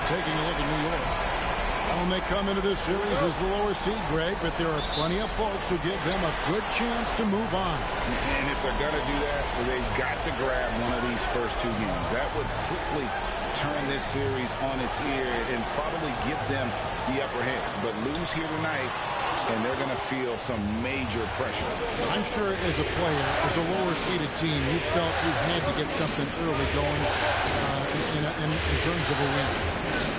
Taking a look at New York. Well, they come into this series as the lower seed, Greg, but there are plenty of folks who give them a good chance to move on. And if they're going to do that, they've got to grab one of these first two games. That would quickly turn this series on its ear and probably give them the upper hand. But lose here tonight, and they're going to feel some major pressure. I'm sure as a player, as a lower-seeded team, you felt you had to get something early going in terms of a win.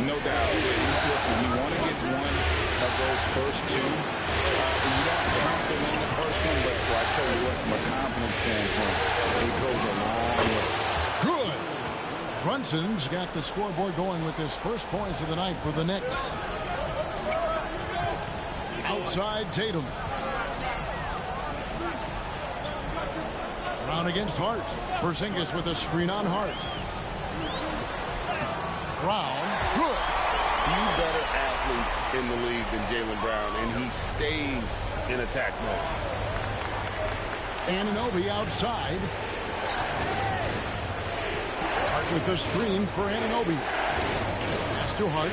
No doubt. Listen, you want to get one of those first two. You don't have to win the first one, but I tell you what, from a confidence standpoint, it goes a long way. Good. Brunson's got the scoreboard going with his first points of the night for the Knicks. Outside Tatum. Brown against Hart. Porzingis with a screen on Hart. Brown. Good. Few better athletes in the league than Jaylen Brown, and he stays in attack mode. Anunoby outside. Hart with the screen for Anunoby. Pass to Hart.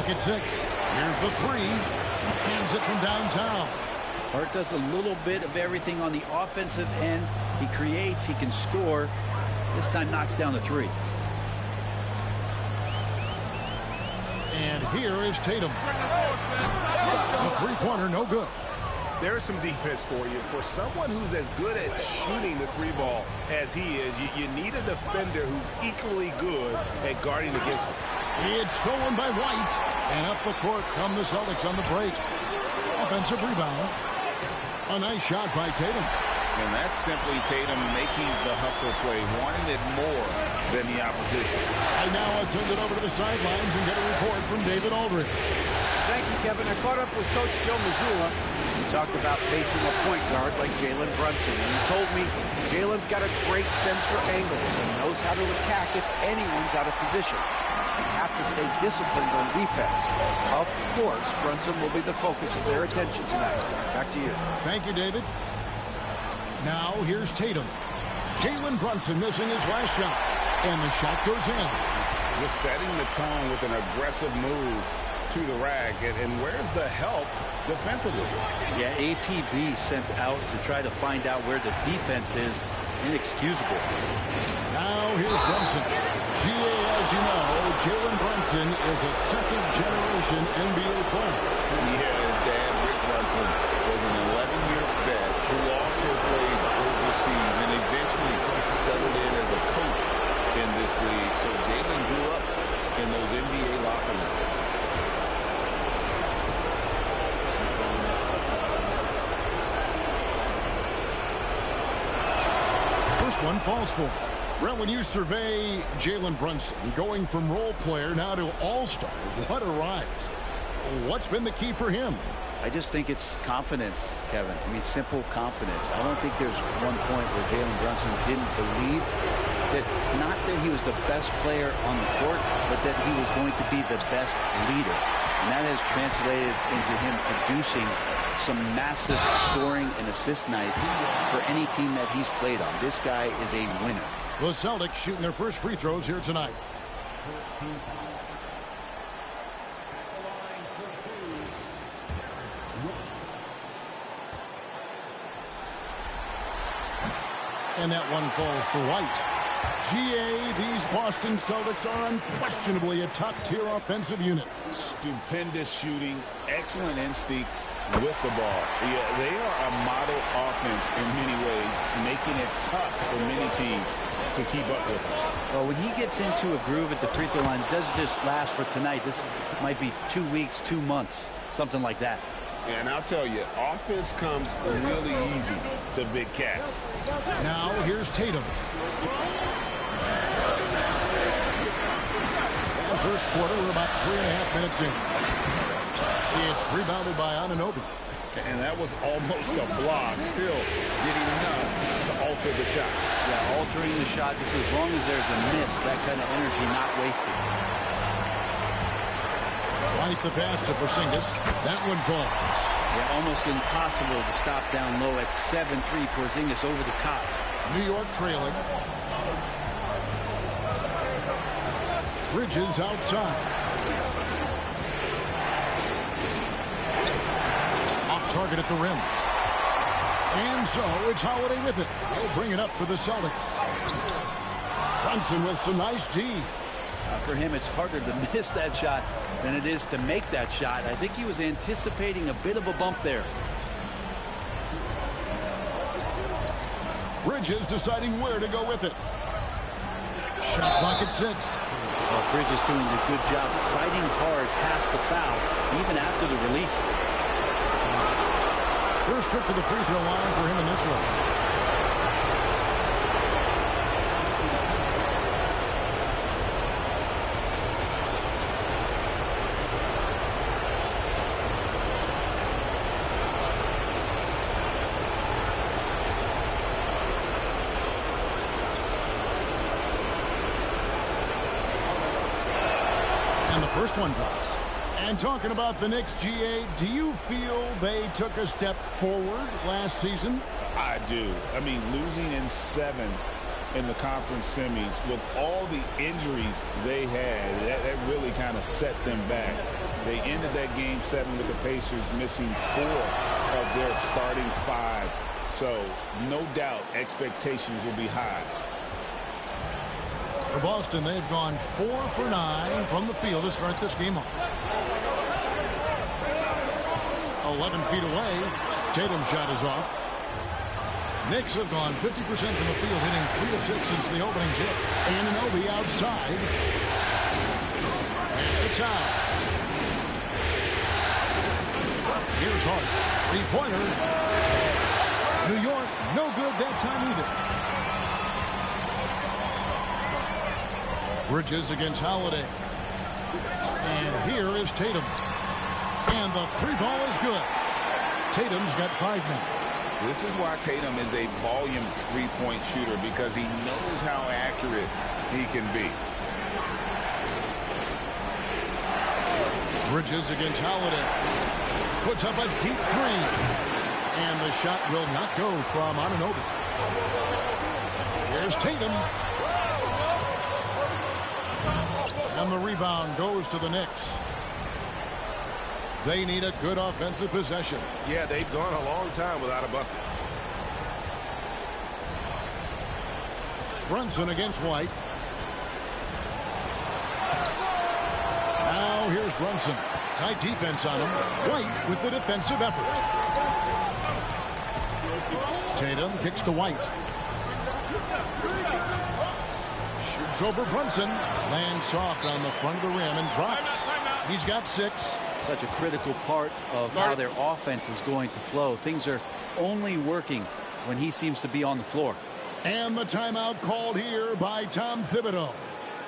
At 6. Here's the 3. Cans it from downtown. Hart does a little bit of everything on the offensive end. He creates, he can score. This time knocks down the 3. And here is Tatum. The three-pointer, no good. There's some defense for you. For someone who's as good at shooting the 3-ball as he is, you need a defender who's equally good at guarding against it. It's stolen by White. And up the court come the Celtics on the break. Offensive rebound. A nice shot by Tatum. And that's simply Tatum making the hustle play, wanting it more than the opposition. And now let's send it over to the sidelines and get a report from David Aldridge. Thank you, Kevin. I caught up with Coach Joe Mazzulla. He talked about facing a point guard like Jalen Brunson. And he told me Jalen's got a great sense for angles and knows how to attack if anyone's out of position. You have to stay disciplined on defense. Of course, Brunson will be the focus of their attention tonight. Back to you. Thank you, David. Now here's Tatum. Jalen Brunson missing his last shot. And the shot goes in. Just setting the tone with an aggressive move to the rack. And where's the help defensively? Yeah, APB sent out to try to find out where the defense is. Inexcusable. Now here's Brunson. GA, as you know, Jalen Brunson is a second-generation NBA player. His dad, Rick Brunson, was an 11-year vet who also played overseas and eventually settled in as a coach in this league. So Jalen grew up in those NBA locker rooms. First one falls for him. Brent, when you survey Jalen Brunson going from role player now to all-star, what a rise. What's been the key for him? I just think it's confidence, Kevin. I mean, simple confidence. I don't think there's one point where Jalen Brunson didn't believe that, not that he was the best player on the court, but that he was going to be the best leader. And that has translated into him producing some massive scoring and assist nights for any team that he's played on. This guy is a winner. The Celtics shooting their first free throws here tonight. And that one falls for White. GA, these Boston Celtics are unquestionably a top-tier offensive unit. Stupendous shooting, excellent instincts with the ball. Yeah, they are a model offense in many ways, making it tough for many teams to keep up with him. Well, when he gets into a groove at the free throw line, it doesn't just last for tonight. This might be 2 weeks, 2 months, something like that. And I'll tell you, offense comes really easy to Big Cat. Now here's Tatum. And first quarter, we're about 3.5 minutes in. It's rebounded by Anunoby. And that was almost a block. Still did enough to alter the shot. Yeah, altering the shot, just as long as there's a miss, that kind of energy not wasted. Right, the pass to Porzingis. That one falls. Yeah, almost impossible to stop down low at 7-3. Porzingis over the top. New York trailing. Bridges outside. Off target at the rim. And so it's Holiday with it. They'll bring it up for the Celtics. Brunson with some nice D. For him, it's harder to miss that shot than it is to make that shot. I think he was anticipating a bit of a bump there. Bridges deciding where to go with it. Shot clock at 6. Well, Bridges doing a good job fighting hard past the foul, even after the release. First trip to the free throw line for him in this one. First one drops. And talking about the Knicks, GA, do you feel they took a step forward last season? I do. I mean, losing in 7 in the conference semis with all the injuries they had, that really kind of set them back. They ended that game 7 with the Pacers missing 4 of their starting 5. So, no doubt, expectations will be high. For Boston, they've gone 4 for 9 from the field to start this game off. 11 feet away. Tatum's shot is off. Knicks have gone 50% from the field, hitting 3 of 6 since the opening tip. Anunoby outside. Pass to Towns. Here's Hart. Three-pointer. New York, no good that time either. Bridges against Holiday. And here is Tatum. And the three ball is good. Tatum's got 5 now. This is why Tatum is a volume three-point shooter, because he knows how accurate he can be. Bridges against Holiday. Puts up a deep 3. And the shot will not go from Anunoby. Here's Tatum. And the rebound goes to the Knicks. They need a good offensive possession. Yeah, they've gone a long time without a bucket. Brunson against White. Now here's Brunson. Tight defense on him. White with the defensive effort. Tatum kicks to White. Shoots over Brunson. Lands soft on the front of the rim and drops. He's got 6. Such a critical part of how their offense is going to flow. Things are only working when he seems to be on the floor. And the timeout called here by Tom Thibodeau.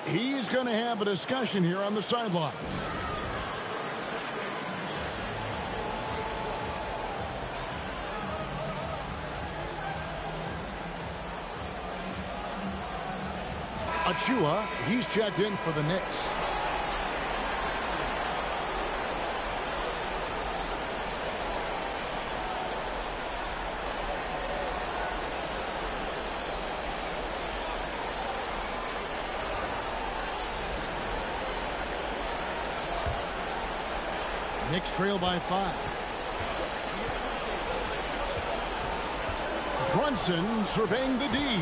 He's going to have a discussion here on the sideline. Achua, he's checked in for the Knicks. Knicks trail by 5. Brunson surveying the D.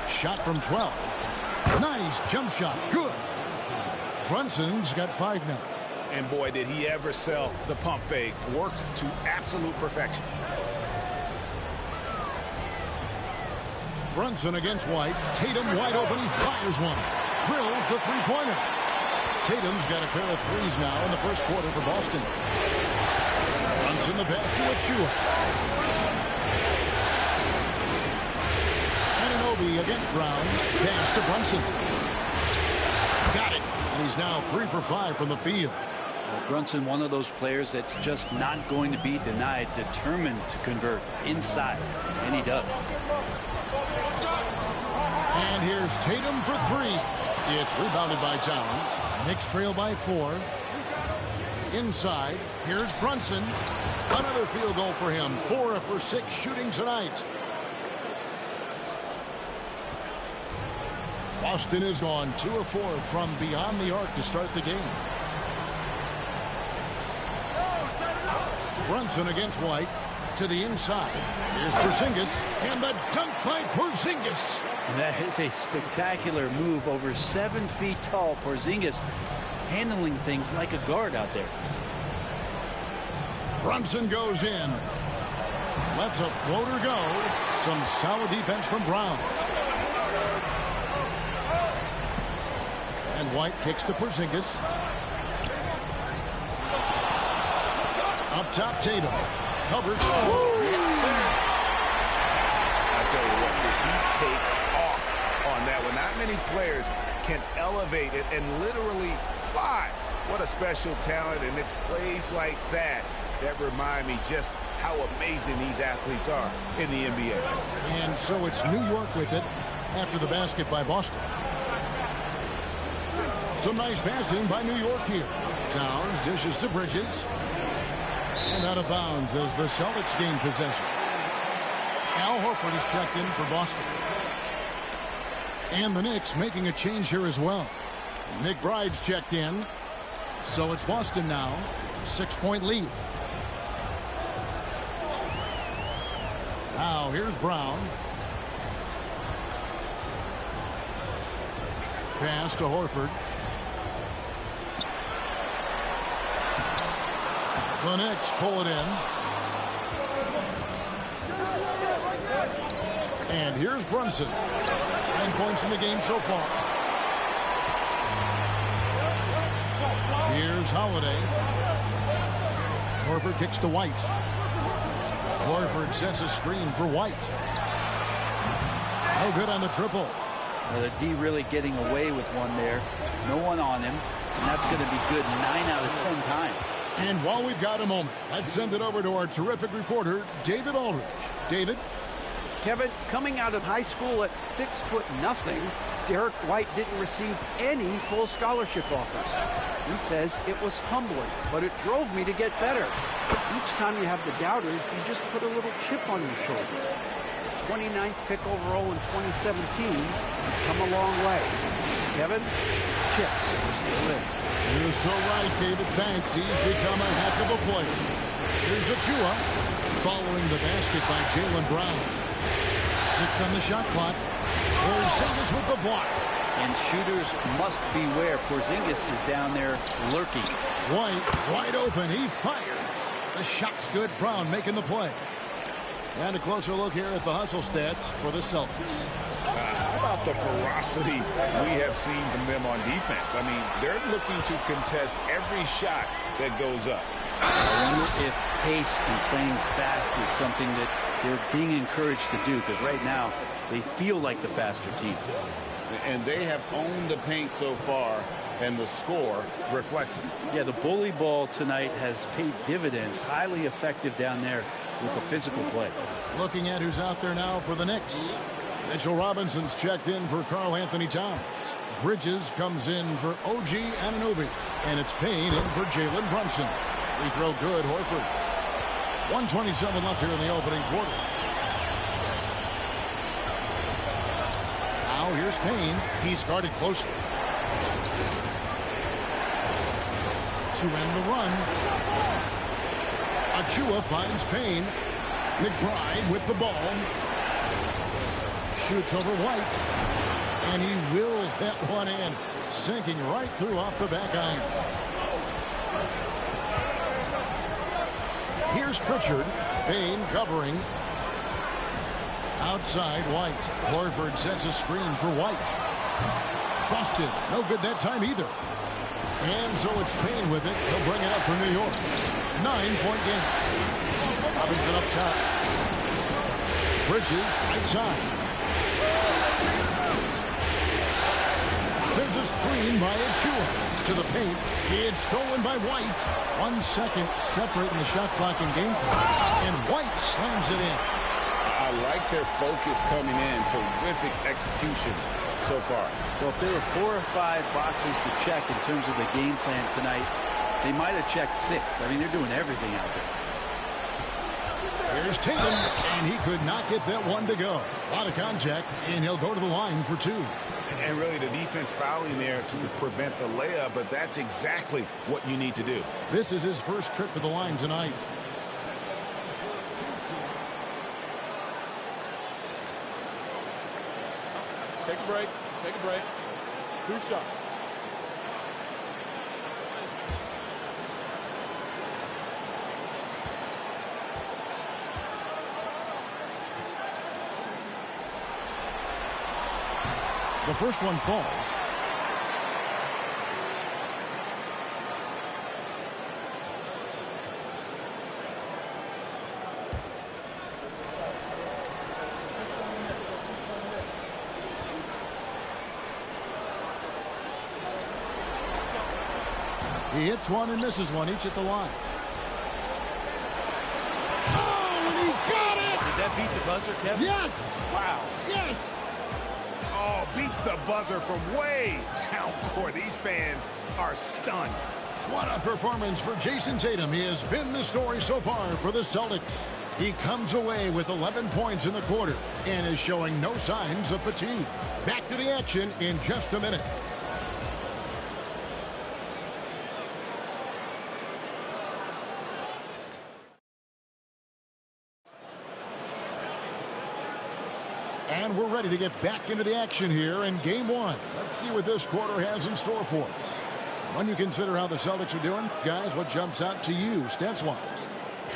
Shot from 12. Nice jump shot. Good. Brunson's got 5 now. And boy, did he ever sell the pump fake. Worked to absolute perfection. Brunson against White. Tatum wide open. He fires one. Drills the three-pointer. Tatum's got a pair of threes now in the first quarter for Boston. Brunson the pass to Achua. Anunoby against Brown. Pass to Brunson. Got it. And he's now 3 for 5 from the field. Well, Brunson, one of those players that's just not going to be denied, determined to convert inside, and he does. And here's Tatum for 3. It's rebounded by Towns. Knicks trail by 4. Inside, here's Brunson. Another field goal for him. 4 for 6 shooting tonight. Boston is gone 2 of 4 from beyond the arc to start the game. Brunson against White to the inside. Here's Porzingis, and the dunk by Porzingis. That is a spectacular move. Over 7 feet tall. Porzingis handling things like a guard out there. Brunson goes in. Lets a floater go. Some solid defense from Brown. And White kicks to Porzingis. Up top, Tatum. Covers. Yes, sir. I tell you what, did he take off on that one? Not many players can elevate it and literally fly. What a special talent, and it's plays like that that remind me just how amazing these athletes are in the NBA. And so it's New York with it after the basket by Boston. Some nice passing by New York here. Towns dishes to Bridges. And out of bounds as the Celtics gain possession. Al Horford is checked in for Boston. And the Knicks making a change here as well. McBride's checked in. So it's Boston now. 6-point lead. Now here's Brown. Pass to Horford. The Knicks pull it in. And here's Brunson. 9 points in the game so far. Here's Holiday. Horford kicks to White. Horford sets a screen for White. No good on the triple. Well, the D really getting away with one there. No one on him. And that's going to be good 9 out of 10 times. And while we've got a moment, let's send it over to our terrific reporter, David Aldridge. David? Kevin, coming out of high school at 6'0", Derek White didn't receive any full scholarship offers. He says it was humbling, but it drove me to get better. Each time you have the doubters, you just put a little chip on your shoulder. 29th pick overall in 2017 has come a long way. Kevin, chips are still in. You're so right, David. Thanks. He's become a heck of a player. Here's Achua following the basket by Jaylen Brown. 6 on the shot clock. Porzingis with the block. And shooters must beware. Porzingis is down there lurking. White wide open. He fires. The shot's good. Brown making the play. And a closer look here at the hustle stats for the Celtics. How about the ferocity we have seen from them on defense? I mean, they're looking to contest every shot that goes up. I wonder if pace and playing fast is something that they're being encouraged to do, because right now they feel like the faster team. And they have owned the paint so far, and the score reflects it. Yeah, the bully ball tonight has paid dividends. Highly effective down there with the physical play. Looking at who's out there now for the Knicks. Mitchell Robinson's checked in for Karl Anthony Towns. Bridges comes in for OG Anunoby. And it's Payne in for Jalen Brunson. Free throw good, Horford. 1:27 left here in the opening quarter. Now here's Payne. He's guarded closely. To end the run. Achua finds Payne. McBride with the ball. Shoots over White. And he wills that one in. Sinking right through off the back iron. Here's Pritchard. Payne covering. Outside White. Horford sets a screen for White. Busted. No good that time either. And so it's Payne with it. He'll bring it up for New York. 9-point game. Robinson up top. Bridges right side. There's a screen by Achua to the paint. It's stolen by White. 1 second separating the shot clock and game clock. And White slams it in. I like their focus coming in. Terrific execution so far. Well, if there were 4 or 5 boxes to check in terms of the game plan tonight, they might have checked 6. I mean, they're doing everything out there. Here's Tatum, and he could not get that one to go. A lot of contact, and he'll go to the line for 2. And really the defense fouling there to prevent the layup, but that's exactly what you need to do. This is his first trip to the line tonight. Take a break. Take a break. 2 shots. The first one falls. He hits one and misses one, each at the line. Oh, and he got it! Did that beat the buzzer, Kevin? Yes! Wow. Yes! Oh, beats the buzzer from way down court. These fans are stunned. What a performance for Jason Tatum. He has been the story so far for the Celtics. He comes away with 11 points in the quarter and is showing no signs of fatigue. Back to the action in just a minute. And we're ready to get back into the action here in game one. Let's see what this quarter has in store for us. When you consider how the Celtics are doing, guys, what jumps out to you stats-wise?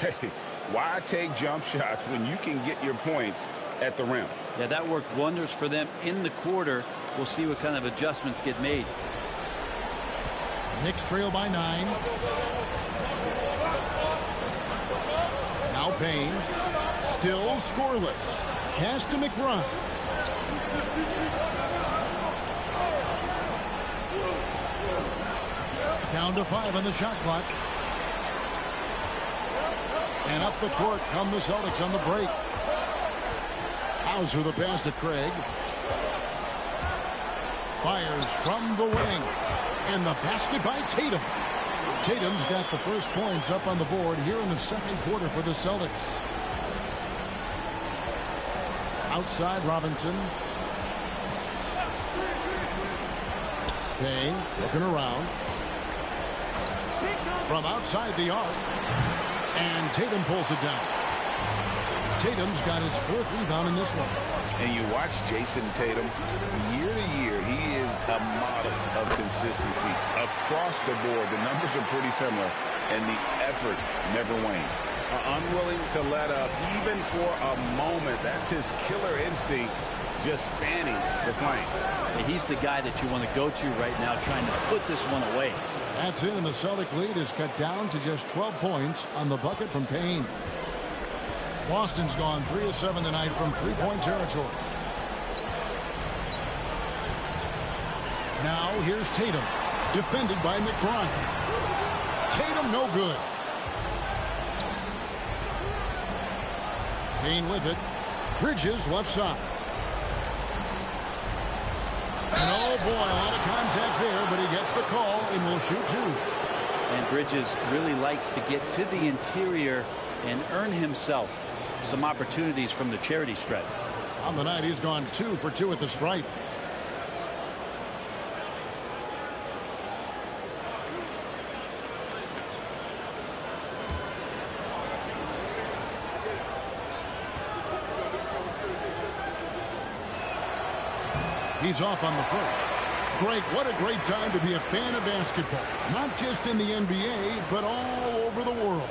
Hey, why take jump shots when you can get your points at the rim? Yeah, that worked wonders for them in the quarter. We'll see what kind of adjustments get made. Knicks trail by 9. Now Payne. Still scoreless. Pass to McBride. Down to 5 on the shot clock. And up the court come the Celtics on the break. Hauser the pass to Craig. Fires from the wing. And the basket by Tatum. Tatum's got the first points up on the board here in the second quarter for the Celtics. Outside Robinson. Payne looking around. From outside the arc. And Tatum pulls it down. Tatum's got his 4th rebound in this one. And you watch Jason Tatum, year to year, he is a model of consistency. Across the board, the numbers are pretty similar, and the effort never wanes. Unwilling to let up, even for a moment. That's his killer instinct, just fanning the flame. And he's the guy that you want to go to right now, trying to put this one away. That's it, and the Celtic lead is cut down to just 12 points on the bucket from Payne. Boston's gone 3 of 7 tonight from three-point territory. Now here's Tatum, defended by McBride. Tatum no good. Payne with it. Bridges left side. And oh boy, a lot of contact there, but he gets the call and will shoot 2. And Bridges really likes to get to the interior and earn himself some opportunities from the charity stripe. On the night, he's gone 2 for 2 at the stripe. He's off on the first. Greg, what a great time to be a fan of basketball. Not just in the NBA, but all over the world.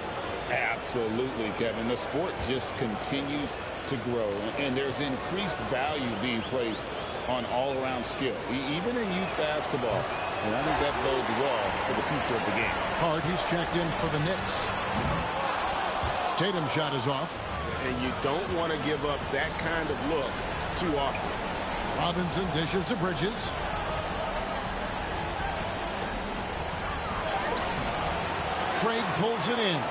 Absolutely, Kevin. The sport just continues to grow, and there's increased value being placed on all-around skill, even in youth basketball. And I think that bodes well for the future of the game. Hart, he's checked in for the Knicks. Tatum's shot is off. And you don't want to give up that kind of look too often. Robinson dishes to Bridges. Craig pulls it in.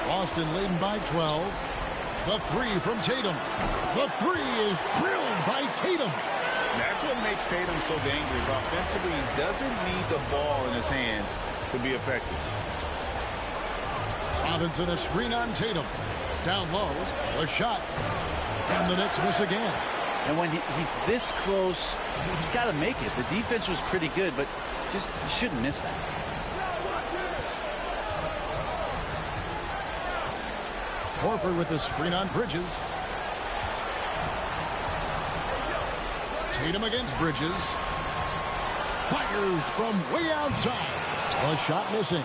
Boston leading by 12. The 3 from Tatum. The 3 is drilled by Tatum. That's what makes Tatum so dangerous. Offensively, he doesn't need the ball in his hands to be effective. Robinson, a screen on Tatum. Down low, a shot. And the Knicks miss again. And when he's this close, he's got to make it. The defense was pretty good, but just he shouldn't miss that. Horford with the screen on Bridges. Tatum against Bridges. Fires from way outside. A shot missing.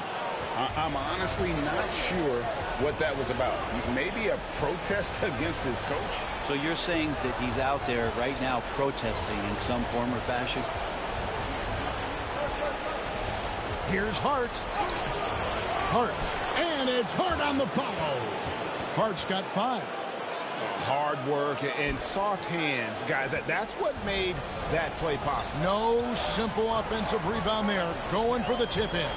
I'm honestly not sure what that was about. Maybe a protest against his coach. So you're saying that he's out there right now protesting in some form or fashion? Here's Hart. And it's Hart on the follow. Hart's got 5. Hard work and soft hands, guys. That's what made that play possible. No simple offensive rebound there. Going for the tip-in.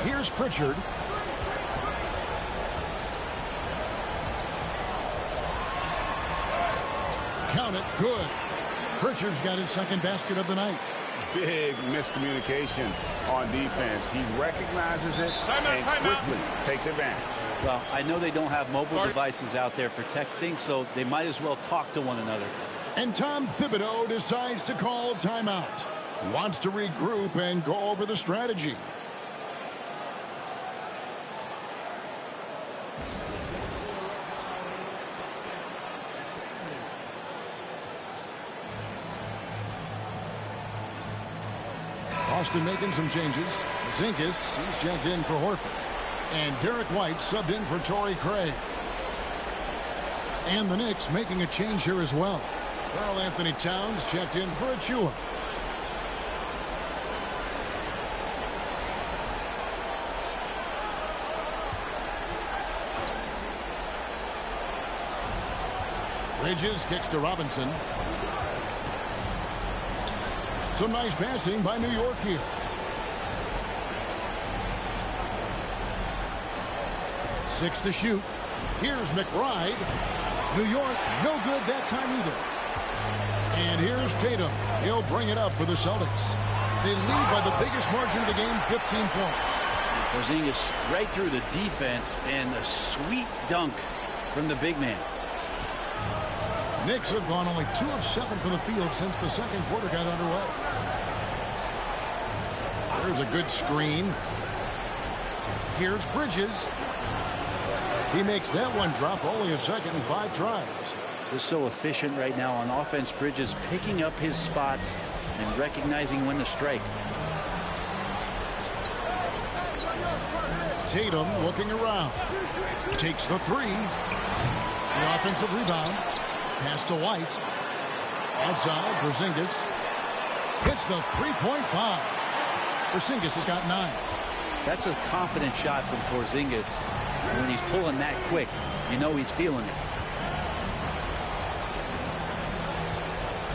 Here's Pritchard. Count it. Good. Pritchard's got his second basket of the night. Big miscommunication on defense. He recognizes it and quickly takes advantage. Well, I know they don't have mobile devices out there for texting, so they might as well talk to one another. And Tom Thibodeau decides to call timeout. He wants to regroup and go over the strategy. Boston making some changes. Zinkas, he's checked in for Horford. And Derek White subbed in for Torrey Craig. And the Knicks making a change here as well. Karl Anthony Towns checked in for Achua. Bridges kicks to Robinson. Some nice passing by New York here. Six to shoot. Here's McBride. New York, no good that time either. And here's Tatum. He'll bring it up for the Celtics. They lead by the biggest margin of the game, 15 points. Porzingis right through the defense and a sweet dunk from the big man. Knicks have gone only 2 of 7 from the field since the second quarter got underway. There's a good screen. Here's Bridges. He makes that one drop, only a second and 5 tries. Just so efficient right now on offense. Bridges picking up his spots and recognizing when to strike. Tatum looking around. Takes the 3. The offensive rebound. Pass to White. Outside, Porzingis. Hits the three-point bomb. Porzingis has got 9. That's a confident shot from Porzingis. When he's pulling that quick, you know he's feeling it.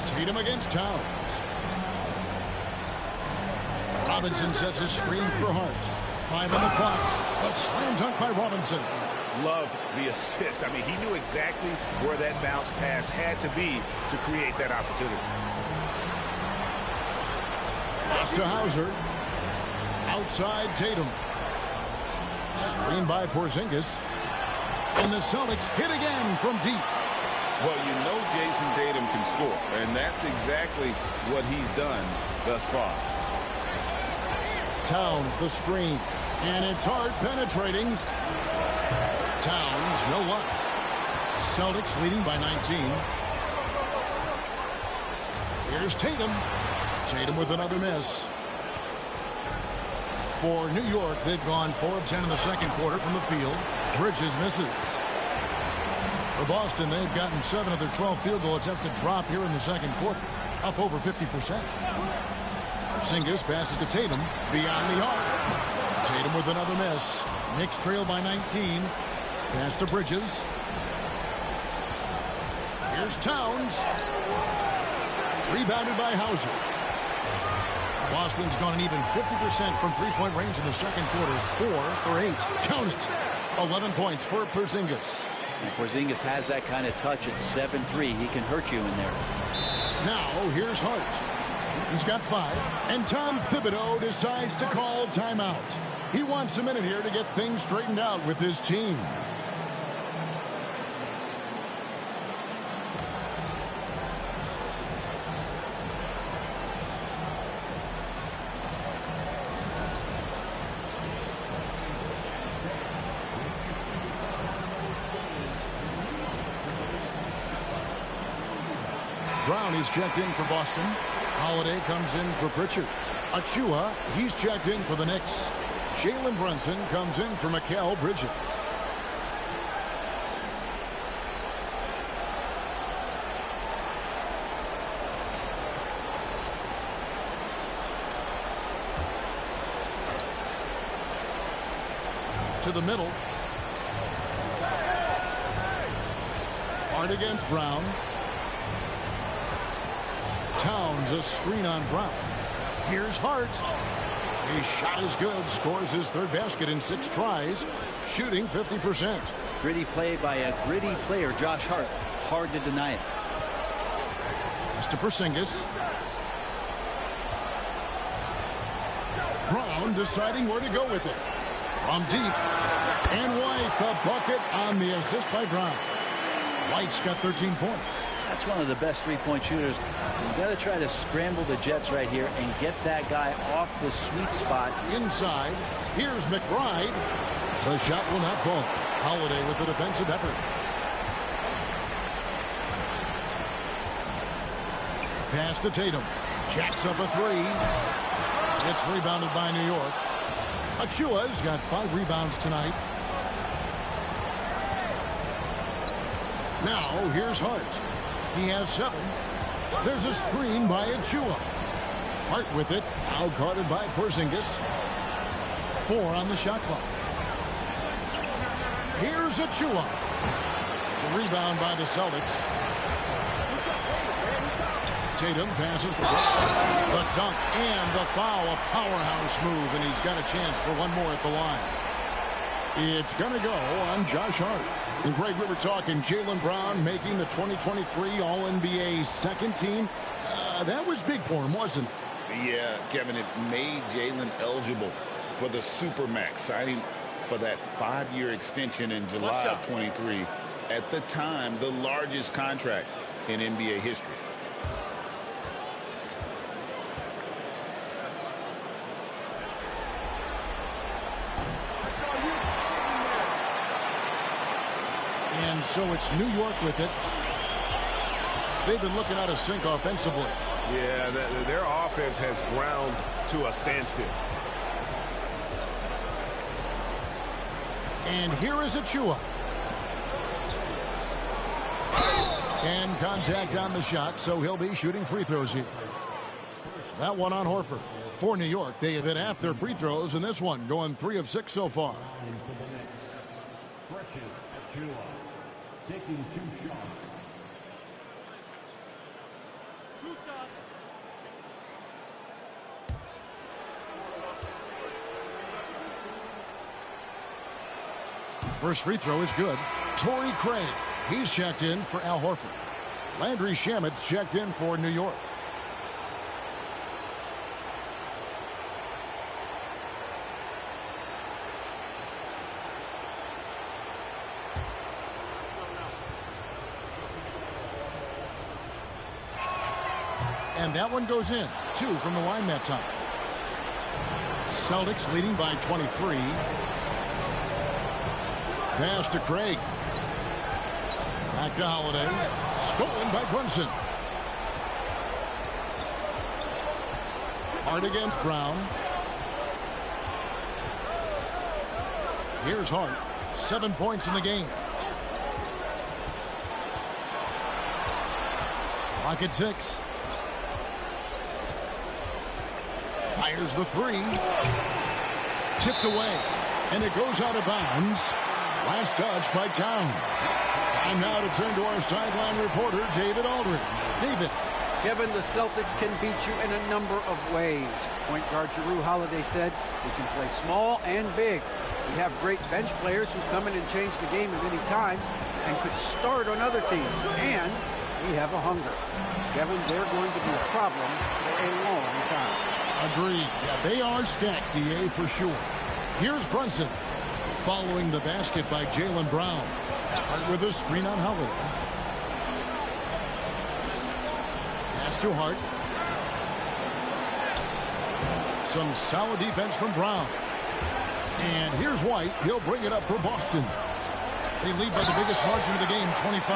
Tatum against Towns. Robinson sets a screen for Hart. 5 on the clock. A slam dunk by Robinson. Love the assist. I mean, he knew exactly where that bounce pass had to be to create that opportunity. Pass to Hauser. Outside Tatum. Screen by Porzingis. And the Celtics hit again from deep. Well, you know Jason Tatum can score, and that's exactly what he's done thus far. Towns the screen. And it's Hart penetrating. Towns, no luck. Celtics leading by 19. Here's Tatum. Tatum with another miss. For New York, they've gone 4 of 10 in the second quarter from the field. Bridges misses. For Boston, they've gotten 7 of their 12 field goal attempts to drop here in the second quarter, up over 50%. Porzingis passes to Tatum, beyond the arc. Tatum with another miss. Knicks trail by 19. Pass to Bridges. Here's Towns. Rebounded by Hauser. Boston's gone an even 50% from three-point range in the second quarter. 4 for 8. Count it. 11 points for Porzingis. And Porzingis has that kind of touch at 7-3. He can hurt you in there. Now here's Hart. He's got 5. And Tom Thibodeau decides to call timeout. He wants a minute here to get things straightened out with his team. Brown is checked in for Boston. Holiday comes in for Pritchard. Achua, he's checked in for the Knicks. Jalen Brunson comes in for Mikal Bridges. To the middle. Hard against Brown. Towns a screen on Brown. Here's Hart. His shot is good. Scores his third basket in 6 tries. Shooting 50%. Gritty play by a gritty player, Josh Hart. Hard to deny it. Pass to Porzingis. Brown deciding where to go with it. From deep. And White, the bucket on the assist by Brown. White's got 13 points. That's one of the best three-point shooters. You got to try to scramble the Jets right here and get that guy off the sweet spot. Inside, here's McBride. The shot will not fall. Holiday with the defensive effort. Pass to Tatum. Jacks up a 3. It's rebounded by New York. Achua's got 5 rebounds tonight. Now, here's Hart. He has 7. There's a screen by Achua. Hart with it. Now guarded by Porzingis. 4 on the shot clock. Here's Achua. The rebound by the Celtics. Tatum passes. The dunk and the foul. A powerhouse move, and he's got a chance for one more at the line. It's going to go on Josh Hart. And Greg, we were talking Jaylen Brown making the 2023 All-NBA second team. That was big for him, wasn't it? Yeah, Kevin, it made Jaylen eligible for the Supermax, signing for that 5-year extension in July of 23. At the time, the largest contract in NBA history. And so it's New York with it. They've been looking out of sync offensively. Yeah, their offense has ground to a standstill. And here is Achua. And contact on the shot, so he'll be shooting free throws here. That one on Horford. For New York, they have hit half their free throws in this one, going 3 of 6 so far. Taking 2 shots. First free throw is good. Torrey Craig, he's checked in for Al Horford. Landry Shamet's checked in for New York. And that one goes in. 2 from the line that time. Celtics leading by 23. Pass to Craig. Back to Holiday. Stolen by Brunson. Hart against Brown. Here's Hart. 7 points in the game. Clock at 6. Fires the 3. Tipped away. And it goes out of bounds. Last touch by Town. Time now to turn to our sideline reporter, David Aldridge. David. Kevin, the Celtics can beat you in a number of ways. Point guard Jrue Holiday said we can play small and big. We have great bench players who come in and change the game at any time and could start on other teams. And we have a hunger. Kevin, they're going to be a problem for a long time. Agreed. Yeah, they are stacked, DA, for sure. Here's Brunson. Following the basket by Jaylen Brown. Hart with a screen on Holiday. Pass to Hart. Some solid defense from Brown. And here's White. He'll bring it up for Boston. They lead by the biggest margin of the game, 25.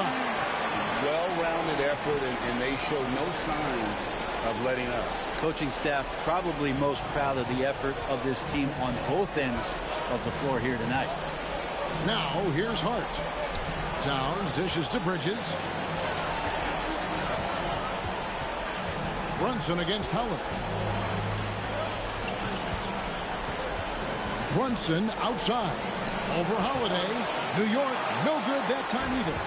Well-rounded passionate effort, and they show no signs of letting up. Coaching staff probably most proud of the effort of this team on both ends of the floor here tonight. Now here's Hart. Towns dishes to Bridges. Brunson against Holiday. Brunson outside. Over Holiday. New York, no good that time either.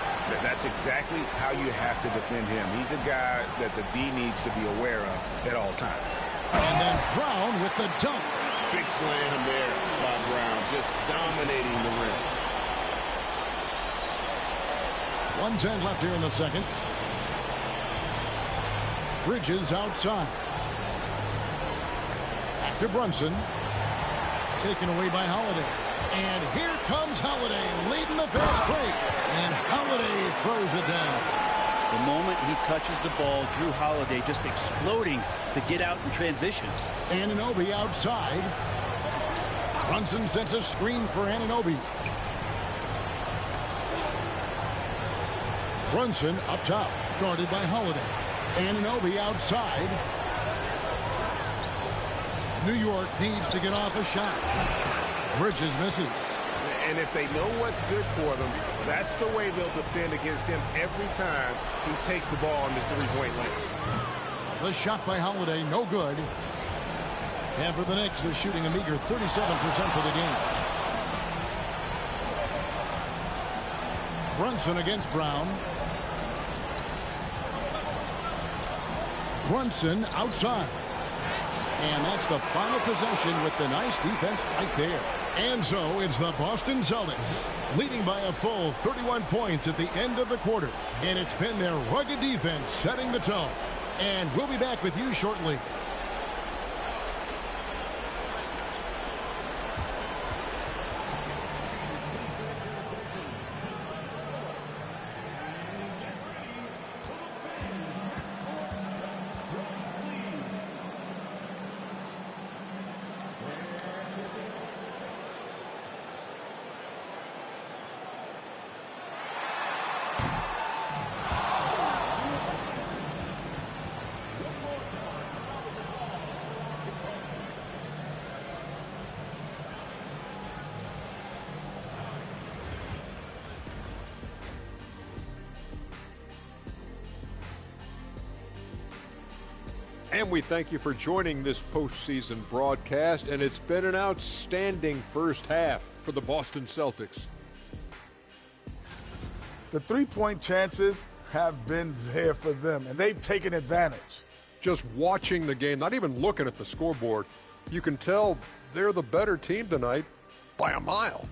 That's exactly how you have to defend him. He's a guy that the D needs to be aware of at all times. And then Brown with the dunk. Big slam there by Brown, just dominating the rim. 1:10 left here in the second. Bridges outside. Back to Brunson. Taken away by Holiday. And here comes Holiday leading the fast break. And Holiday throws it down. The moment he touches the ball, Drew Holiday just exploding to get out in transition. Anunoby outside. Brunson sets a screen for Anunoby. Brunson up top, guarded by Holiday. Anunoby outside. New York needs to get off a shot. Bridges misses. And if they know what's good for them, that's the way they'll defend against him every time he takes the ball in the three-point lane. The shot by Holiday, no good. And for the Knicks, they're shooting a meager 37% for the game. Brunson against Brown. Brunson outside. And that's the final possession with the nice defense right there. And so it's the Boston Celtics leading by a full 31 points at the end of the quarter. And it's been their rugged defense setting the tone. And we'll be back with you shortly. And we thank you for joining this postseason broadcast, and it's been an outstanding first half for the Boston Celtics. The three-point chances have been there for them, and they've taken advantage. Just watching the game, not even looking at the scoreboard, you can tell they're the better team tonight by a mile.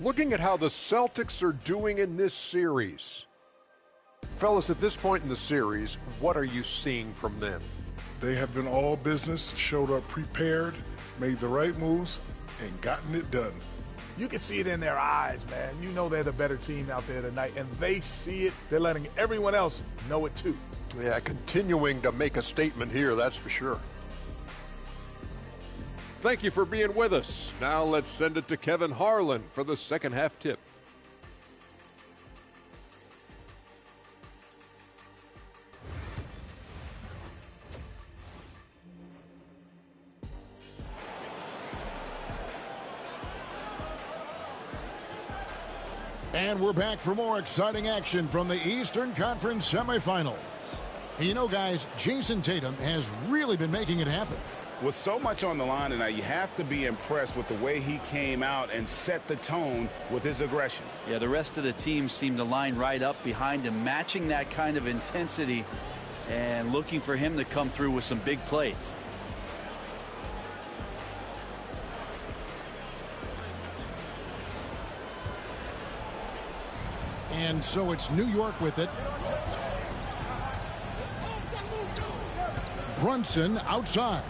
Looking at how the Celtics are doing in this series. Fellas, at this point in the series, what are you seeing from them? They have been all business, showed up prepared, made the right moves, and gotten it done. You can see it in their eyes, man. You know they're the better team out there tonight, and they see it. They're letting everyone else know it too. Yeah, continuing to make a statement here, that's for sure. Thank you for being with us. Now let's send it to Kevin Harlan for the second half tip. And we're back for more exciting action from the Eastern Conference semifinals. You know, guys, Jason Tatum has really been making it happen. With so much on the line tonight, you have to be impressed with the way he came out and set the tone with his aggression. Yeah, the rest of the team seemed to line right up behind him, matching that kind of intensity and looking for him to come through with some big plays. And so it's New York with it. Brunson outside.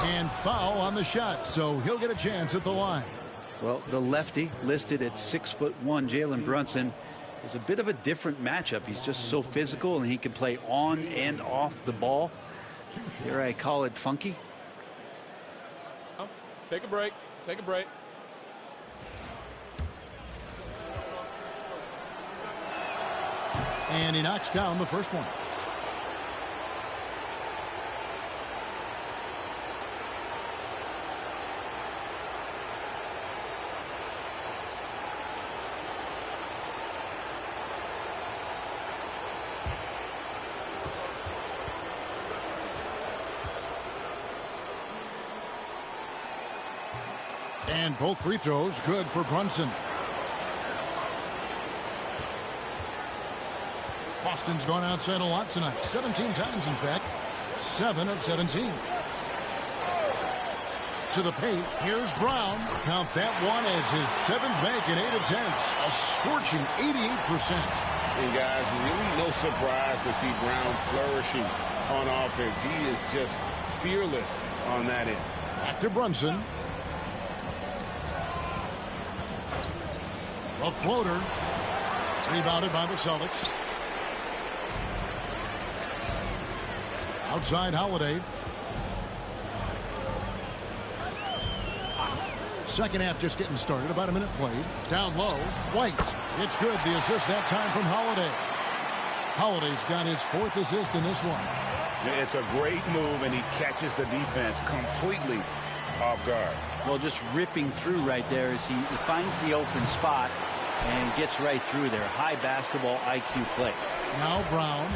And foul on the shot, so he'll get a chance at the line. Well, the lefty, listed at 6'1", Jalen Brunson, is a bit of a different matchup. He's just so physical, and he can play on and off the ball. Dare I call it funky? Take a break. Take a break. And he knocks down the first one. And both free throws good for Brunson. Boston's gone outside a lot tonight. 17 times, in fact. 7 of 17. To the paint. Here's Brown. Count that one as his 7th make in 8 attempts. A scorching 88%. And guys, really no surprise to see Brown flourishing on offense. He is just fearless on that end. Back to Brunson. A floater. Rebounded by the Celtics. Outside Holiday. Second half just getting started. About a minute played. Down low. White. It's good. The assist that time from Holiday. Holiday's got his 4th assist in this one. It's a great move, and he catches the defense completely off guard. Well, just ripping through right there as he finds the open spot and gets right through there. High basketball IQ play. Now Brown.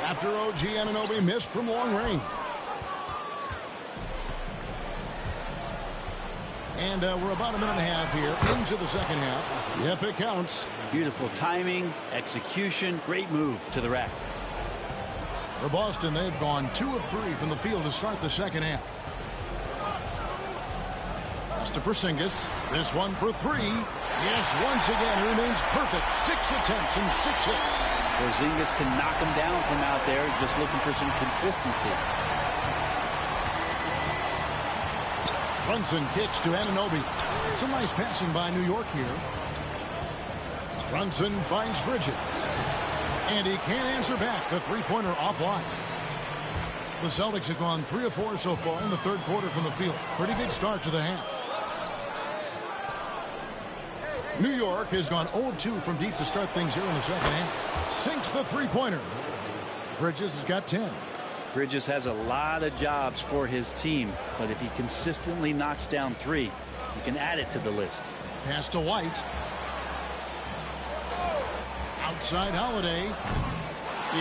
After OG Anunoby missed from long range. And we're about a minute and a half here into the second half. Yep, it counts. Beautiful timing, execution, great move to the rack. For Boston, they've gone 2 of 3 from the field to start the second half. Pass to Porzingis. This one for 3. Yes, once again, he remains perfect. 6 attempts and 6 hits. Porzingis can knock him down from out there, just looking for some consistency. Brunson kicks to Anunoby. Some nice passing by New York here. Brunson finds Bridges. And he can't answer back. The three-pointer offline. The Celtics have gone 3 of 4 so far in the third quarter from the field. Pretty good start to the half. New York has gone 0 of 2 from deep to start things here in the second half. Sinks the three-pointer. Bridges has got 10. Bridges has a lot of jobs for his team, but if he consistently knocks down 3, you can add it to the list. Pass to White. Outside Holiday.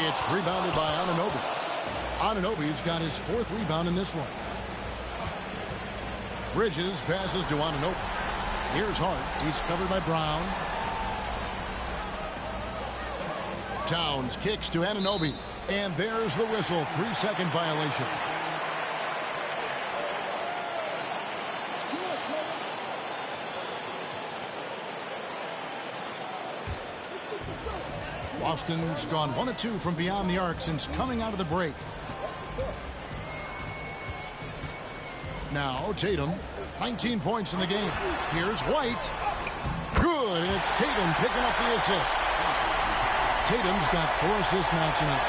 It's rebounded by Anunoby. Anunoby's got his 4th rebound in this one. Bridges passes to Anunoby. Here's Hart. He's covered by Brown. Towns kicks to Anunoby. And there's the whistle. 3-second violation. Boston's gone 1 of 2 from beyond the arc since coming out of the break. Now Tatum. 19 points in the game. Here's White. Good, and it's Tatum picking up the assist. Tatum's got 4 assists now tonight.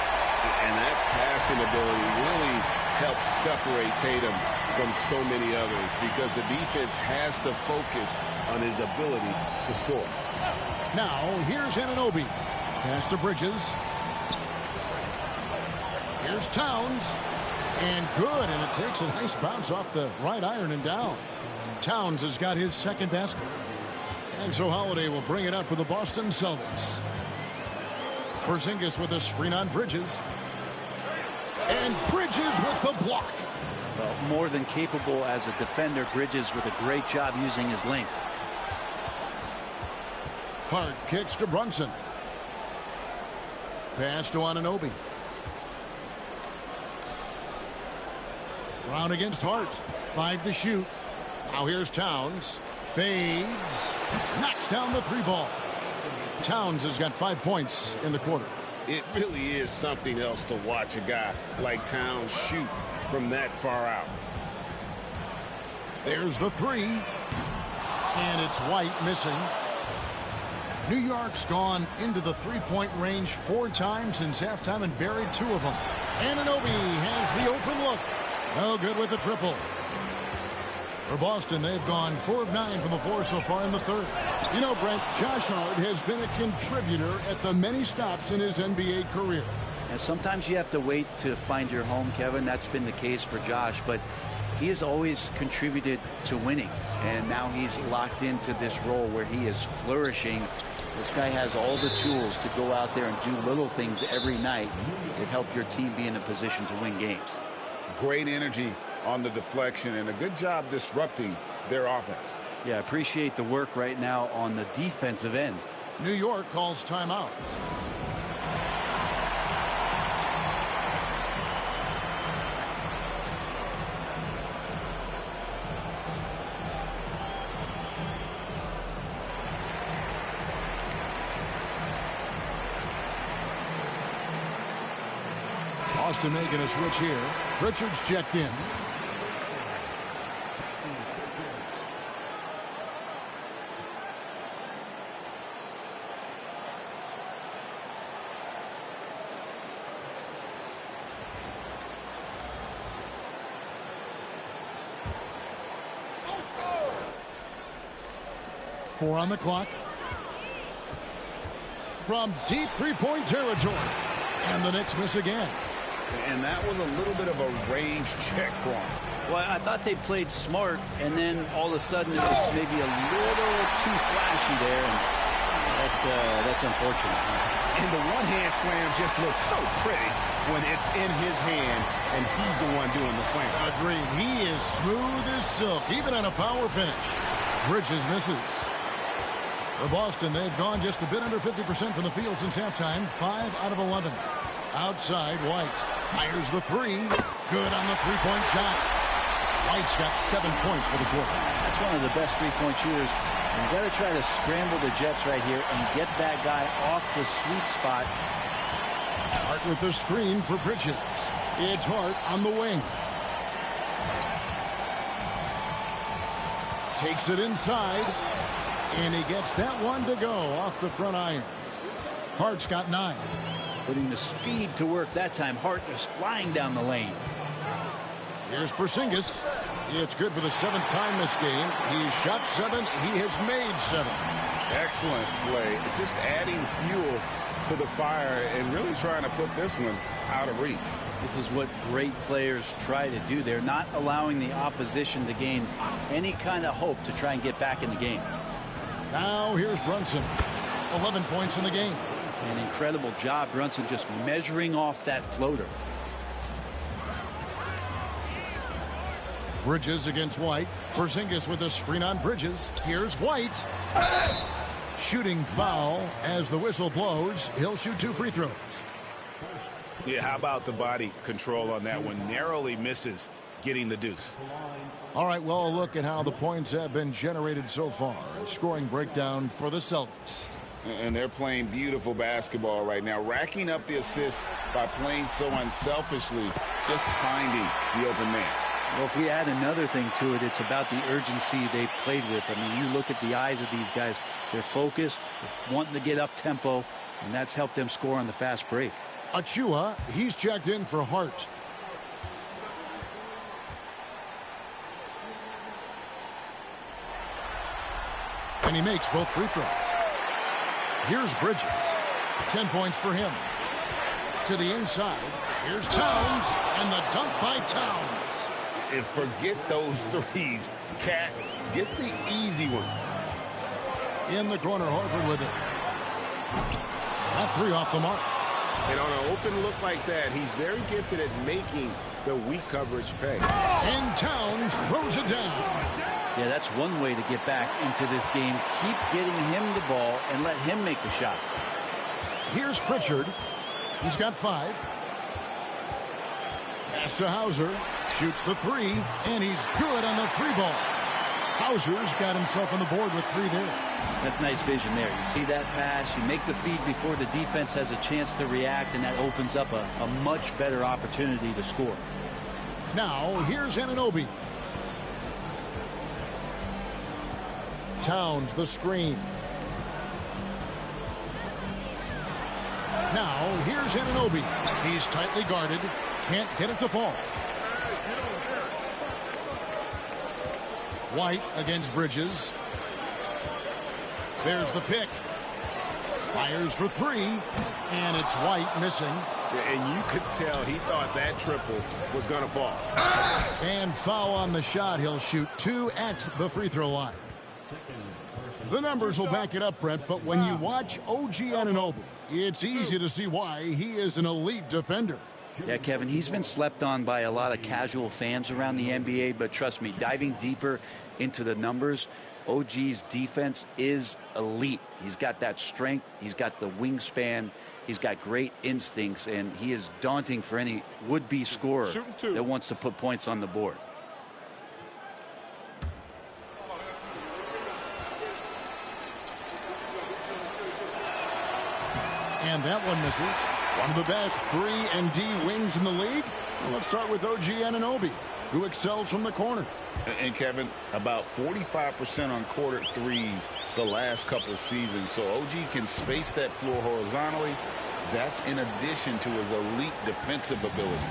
And that passing ability really helps separate Tatum from so many others because the defense has to focus on his ability to score. Now, here's Anunoby. Pass to Bridges. Here's Towns. And good, and it takes a nice bounce off the right iron and down. Towns has got his 2nd basket. And so Holiday will bring it up for the Boston Celtics. Porzingis with a screen on Bridges. And Bridges with the block. Well, more than capable as a defender. Bridges with a great job using his length. Hart kicks to Brunson. Pass to Anunoby. Brown against Hart. 5 to shoot. Now here's Towns. Fades. Knocks down the 3-ball. Towns has got 5 points in the quarter. It really is something else to watch a guy like Towns shoot from that far out. There's the 3. And it's White missing. New York's gone into the 3-point range 4 times since halftime and buried 2 of them. Anunoby has the open look. No good with the triple. For Boston, they've gone 4 of 9 from the floor so far in the third. You know, Brent, Josh Hart has been a contributor at the many stops in his NBA career. And sometimes you have to wait to find your home, Kevin. That's been the case for Josh, but he has always contributed to winning, and now he's locked into this role where he is flourishing. This guy has all the tools to go out there and do little things every night that help your team be in a position to win games. Great energy on the deflection and a good job disrupting their offense. Yeah, appreciate the work right now on the defensive end. New York calls timeout. Boston making a switch here. Pritchard's checked in. Four on the clock. From deep three-point territory. And the Knicks miss again. And that was a little bit of a range check for him. Well, I thought they played smart, and then all of a sudden it was maybe a little too flashy there, and that's unfortunate. And the one-hand slam just looks so pretty when it's in his hand, and he's the one doing the slam. Agreed. He is smooth as silk, even on a power finish. Bridges misses. For Boston, they've gone just a bit under 50% from the field since halftime, 5 out of 11. Outside, White fires the three. Good on the three-point shot. White's got 7 points for the quarter. That's one of the best three-point shooters. You've got to try to scramble the Jets right here and get that guy off the sweet spot. Hart with the screen for Bridges. It's Hart on the wing. Takes it inside. And he gets that one to go off the front iron. Hart's got 9. Putting the speed to work that time. Hart is flying down the lane. Here's Porzingis. It's good for the 7th time this game. He's shot 7. He has made 7. Excellent play. Just adding fuel to the fire and really trying to put this one out of reach. This is what great players try to do. They're not allowing the opposition to gain any kind of hope to try and get back in the game. Now here's Brunson. 11 points in the game. An incredible job, Brunson, just measuring off that floater. Bridges against White. Porzingis with a screen on Bridges. Here's White. Shooting foul as the whistle blows. He'll shoot 2 free throws. Yeah, how about the body control on that one? Narrowly misses getting the deuce. All right, well, look at how the points have been generated so far. A scoring breakdown for the Celtics. And they're playing beautiful basketball right now, racking up the assists by playing so unselfishly, just finding the open man. Well, if we add another thing to it, it's about the urgency they've played with. I mean, you look at the eyes of these guys. They're focused, wanting to get up tempo, and that's helped them score on the fast break. Achua, he's checked in for Hart. And he makes both free throws. Here's Bridges. 10 points for him. To the inside. Here's Towns. And the dunk by Towns. And forget those threes. Cat, get the easy ones. In the corner, Horford with it. That 3 off the mark. And on an open look like that, he's very gifted at making the weak coverage pay. And Towns throws it down. Yeah, that's one way to get back into this game. Keep getting him the ball and let him make the shots. Here's Pritchard. He's got 5. Pass to Hauser. Shoots the 3, and he's good on the 3-ball. Hauser's got himself on the board with 3 there. That's nice vision there. You see that pass, you make the feed before the defense has a chance to react, and that opens up a much better opportunity to score. Now, here's Anunoby. Towns, the screen. Now, here's Anunoby. He's tightly guarded. Can't get it to fall. White against Bridges. There's the pick. Fires for three, and it's White missing. And you could tell he thought that triple was going to fall. And foul on the shot. He'll shoot 2 at the free throw line. The numbers will back it up, Brent, but when you watch OG Anunoby, it's easy to see why he is an elite defender. Yeah, Kevin, he's been slept on by a lot of casual fans around the NBA, but trust me, diving deeper into the numbers, OG's defense is elite. He's got that strength, he's got the wingspan, he's got great instincts, and he is daunting for any would-be scorer that wants to put points on the board. And that one misses. One of the best 3-and-D wings in the league. Well, let's start with OG Anunoby, who excels from the corner. And Kevin, about 45% on quarter threes the last couple seasons. So OG can space that floor horizontally. That's in addition to his elite defensive ability.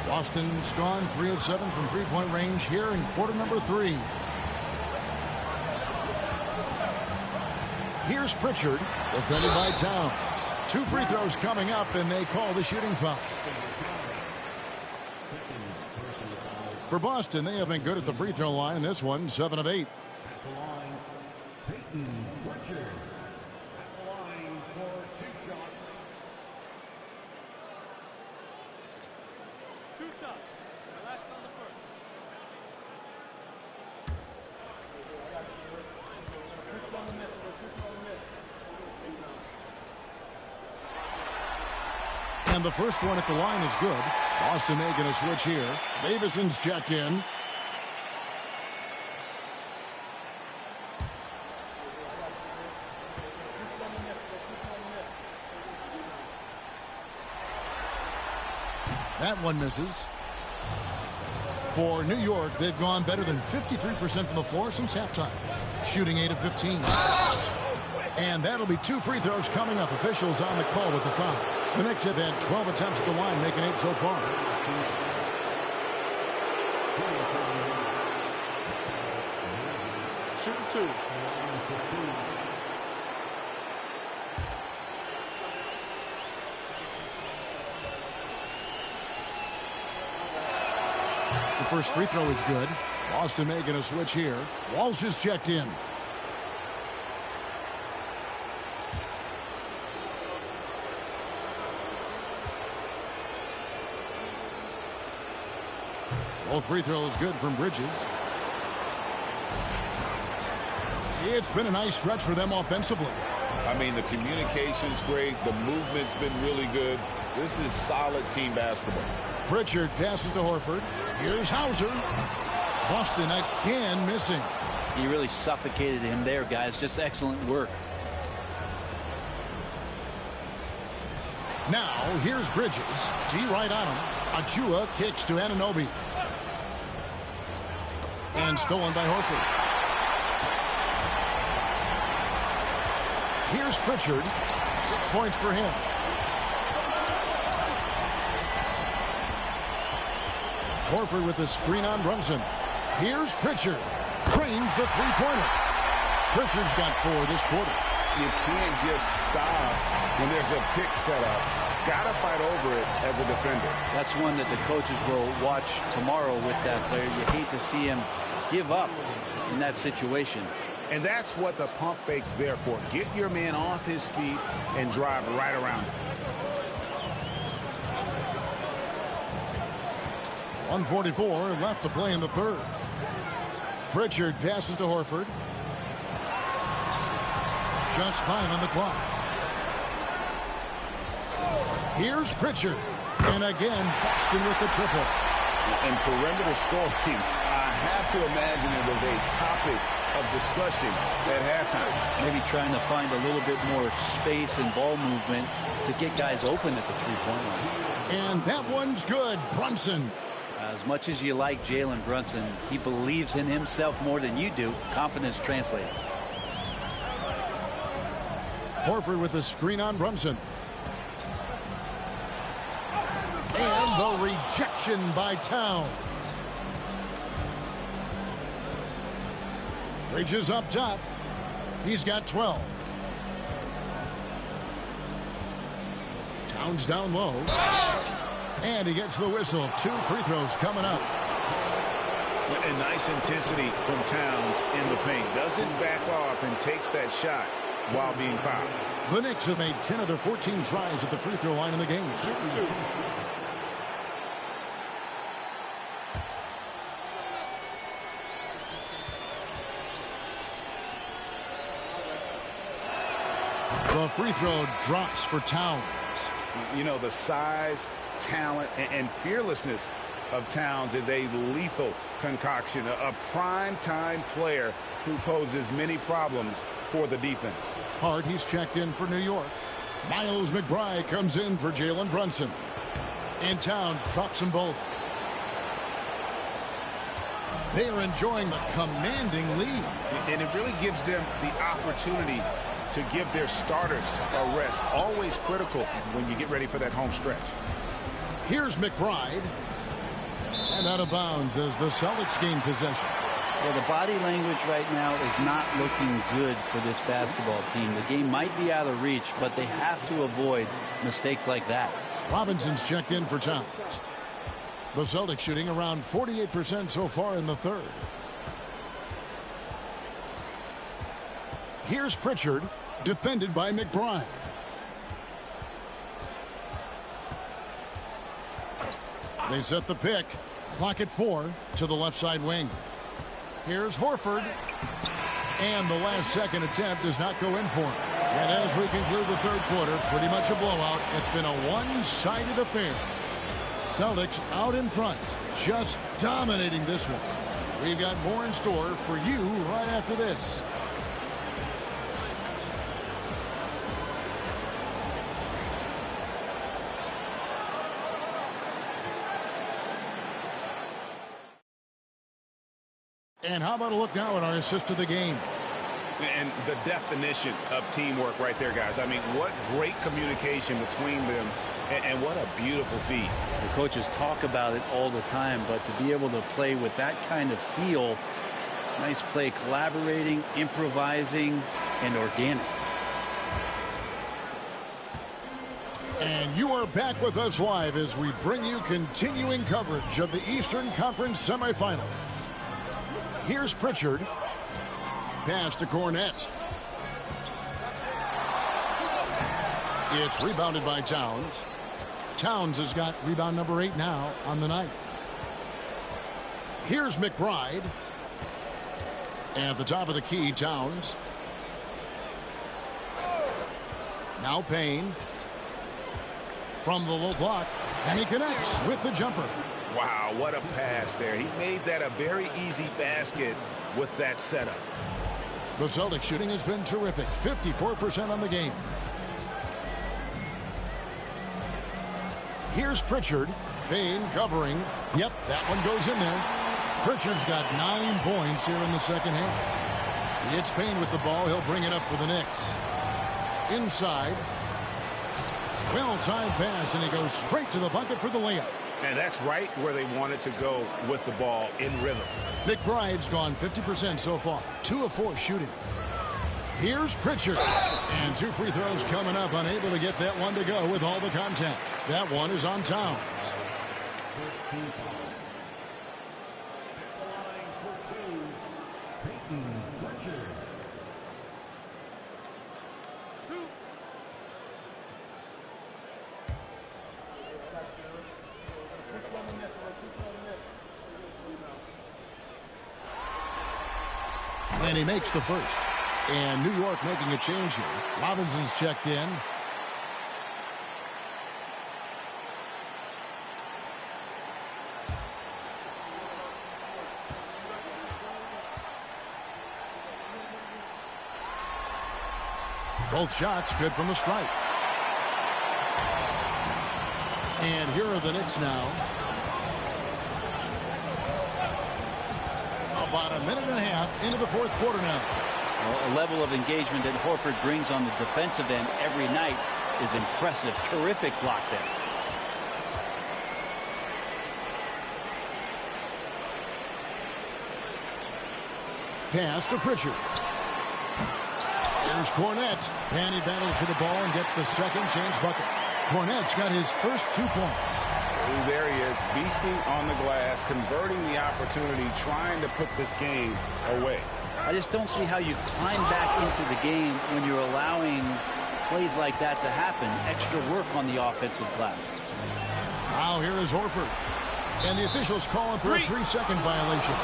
Boston's gone 3 of 7 from three-point range here in quarter number 3. Here's Pritchard, defended by Towns. 2 free throws coming up, and they call the shooting foul. For Boston, they have been good at the free throw line. This one, 7 of 8. And the first one at the line is good. Boston making a switch here. Davison's checked in. That one misses. For New York, they've gone better than 53% from the floor since halftime, shooting 8 of 15. And that'll be 2 free throws coming up. Officials on the call with the foul. The Knicks have had 12 attempts at the line, making 8 so far. Shooting 2. The first free throw is good. Boston making a switch here. Walsh is checked in. Both free throws good from Bridges. It's been a nice stretch for them offensively. I mean, the communication's great. The movement's been really good. This is solid team basketball. Pritchard passes to Horford. Here's Hauser. Boston again missing. He really suffocated him there, guys. Just excellent work. Now, here's Bridges. D right on him. Achua kicks to Anunoby. And stolen by Horford. Here's Pritchard. 6 points for him. Horford with the screen on Brunson. Here's Pritchard. Drains the three-pointer. Pritchard's got 4 this quarter. You can't just stop when there's a pick set up. Got to fight over it as a defender. That's one that the coaches will watch tomorrow with that player. You hate to see him give up in that situation. And that's what the pump fake's there for. Get your man off his feet and drive right around him. 1:44 left to play in the third. Pritchard passes to Horford. Just 5 on the clock. Here's Pritchard. And again, Boston with the triple. And perimeter scoring, I have to imagine it was a topic of discussion at halftime. Maybe trying to find a little bit more space and ball movement to get guys open at the three-point line. And that one's good. Brunson. As much as you like Jalen Brunson, he believes in himself more than you do. Confidence translated. Horford with the screen on Brunson. And the rejection by Towns. Bridges up top. He's got 12. Towns down low. And he gets the whistle. 2 free throws coming up. And nice intensity from Towns in the paint. Doesn't back off and takes that shot while being fouled. The Knicks have made 10 of their 14 tries at the free throw line in the game. Shooting 2. The free throw drops for Towns. You know, the size, talent, and fearlessness of Towns is a lethal concoction. A prime-time player who poses many problems for the defense. Hart, he's checked in for New York. Miles McBride comes in for Jalen Brunson. And Towns drops them both. They are enjoying the commanding lead. And it really gives them the opportunity to give their starters a rest. Always critical when you get ready for that home stretch. Here's McBride. And out of bounds as the Celtics gain possession. Well, the body language right now is not looking good for this basketball team. The game might be out of reach, but they have to avoid mistakes like that. Robinson's checked in for Towns. The Celtics shooting around 48% so far in the third. Here's Pritchard, defended by McBride. They set the pick. Clock at 4 to the left side wing. Here's Horford. And the last second attempt does not go in for him. And as we conclude the third quarter, pretty much a blowout. It's been a one-sided affair. Celtics out in front, just dominating this one. We've got more in store for you right after this. And how about a look now at our assist to the game? And the definition of teamwork right there, guys. I mean, what great communication between them, and what a beautiful feed. The coaches talk about it all the time, but to be able to play with that kind of feel, nice play, collaborating, improvising, and organic. And you are back with us live as we bring you continuing coverage of the Eastern Conference semifinals. Here's Pritchard. Pass to Cornette. It's rebounded by Towns. Towns has got rebound number 8 now on the night. Here's McBride. At the top of the key, Towns. Now Payne. From the low block. And he connects with the jumper. Wow, what a pass there. He made that a very easy basket with that setup. The Celtics shooting has been terrific. 54% on the game. Here's Pritchard. Payne covering. Yep, that one goes in there. Pritchard's got 9 points here in the second half. It's Payne with the ball. He'll bring it up for the Knicks. Inside. Well-timed pass, and he goes straight to the bucket for the layup. And that's right where they wanted to go with the ball, in rhythm. McBride's gone 50% so far. 2 of 4 shooting. Here's Pritchard. And 2 free throws coming up. Unable to get that one to go with all the contact. That one is on Towns. And he makes the first. And New York making a change here. Robinson's checked in. Both shots good from the stripe. And here are the Knicks now. About a minute and a half into the fourth quarter now. Well, a level of engagement that Horford brings on the defensive end every night is impressive. Terrific block there. Pass to Pritchard. Here's Cornette. And he battles for the ball and gets the second chance bucket. Cornette's got his first 2 points. There he is, beasting on the glass, converting the opportunity, trying to put this game away. I just don't see how you climb back into the game when you're allowing plays like that to happen. Extra work on the offensive glass. Now here is Horford. And the officials calling for a 3-second violation.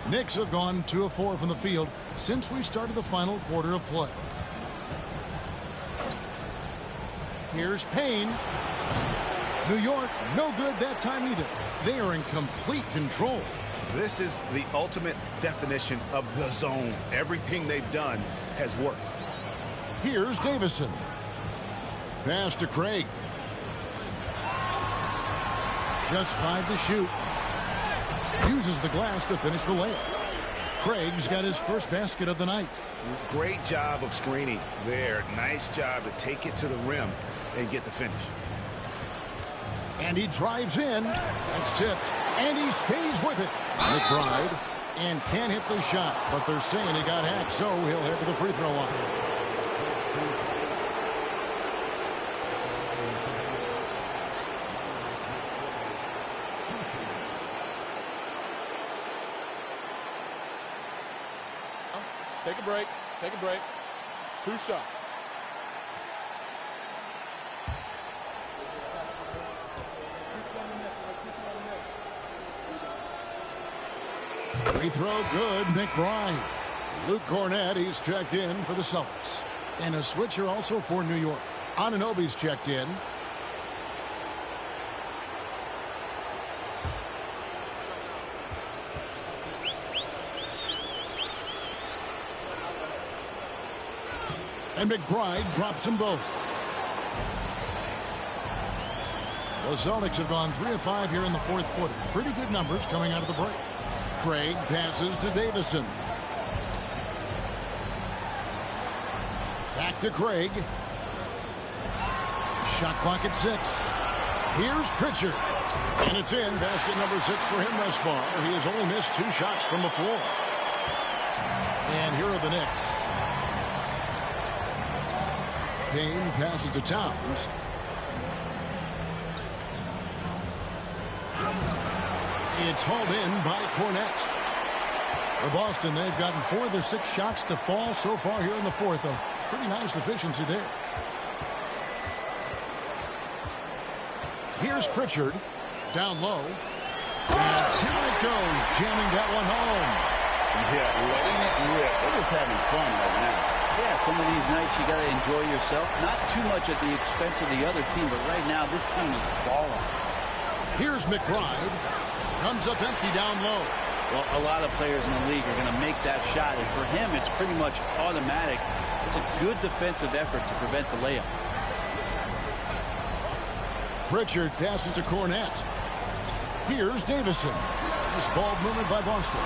Knicks have gone 2 of 4 from the field since we started the final quarter of play. Here's Payne. New York, no good that time either. They are in complete control. This is the ultimate definition of the zone. Everything they've done has worked. Here's Davison. Pass to Craig. Just 5 to shoot. Uses the glass to finish the layup. Craig's got his first basket of the night. Great job of screening there. Nice job to take it to the rim and get the finish. And he drives in. That's tipped. And he stays with it. McBride. And can't hit the shot. But they're saying he got hacked, so he'll head to the free throw line. Take a break. Take a break. 2 shots. Free throw good, McBride. Luke Cornette, he's checked in for the Celtics. And a switcher also for New York. Anunoby's checked in. And McBride drops them both. The Celtics have gone 3 of 5 here in the fourth quarter. Pretty good numbers coming out of the break. Craig passes to Davison. Back to Craig. Shot clock at 6. Here's Pritchard. And it's in. Basket number 6 for him thus far. He has only missed 2 shots from the floor. And here are the Knicks. Payne passes to Towns. It's hauled in by Cornette. For Boston, they've gotten 4 of their 6 shots to fall so far here in the fourth. A pretty nice efficiency there. Here's Pritchard. Down low. And down it goes. Jamming that one home. Yeah, letting it rip. They're just having fun right now. Yeah, some of these nights you got to enjoy yourself. Not too much at the expense of the other team, but right now this team is balling. Here's McBride. Comes up empty down low. Well, a lot of players in the league are going to make that shot, and for him it's pretty much automatic. It's a good defensive effort to prevent the layup. Pritchard passes to Cornette. Here's Davison. This ball movement by Boston.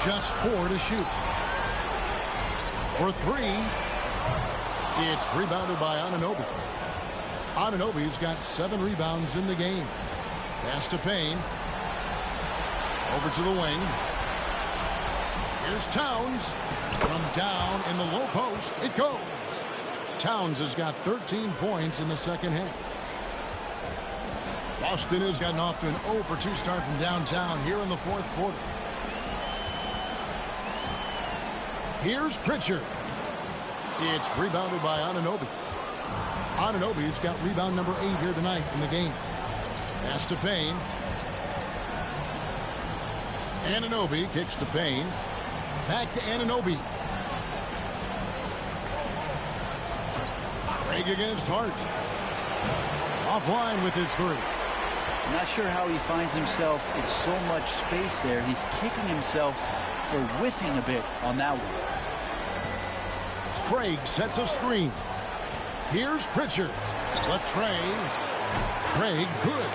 Just 4 to shoot. For 3. It's rebounded by Anunoby. Anunoby's got 7 rebounds in the game. Pass to Payne. Over to the wing. Here's Towns. From down in the low post, it goes. Towns has got 13 points in the second half. Boston has gotten off to an 0 for 2 start from downtown here in the fourth quarter. Here's Pritchard. It's rebounded by Anunoby. Anunoby's got rebound number 8 here tonight in the game. Pass to Payne. Anunoby kicks to Payne. Back to Anunoby. Craig against Hart. Offline with his 3. I'm not sure how he finds himself in so much space there. He's kicking himself for whiffing a bit on that one. Craig sets a screen. Here's Pritchard. The tray. Craig good.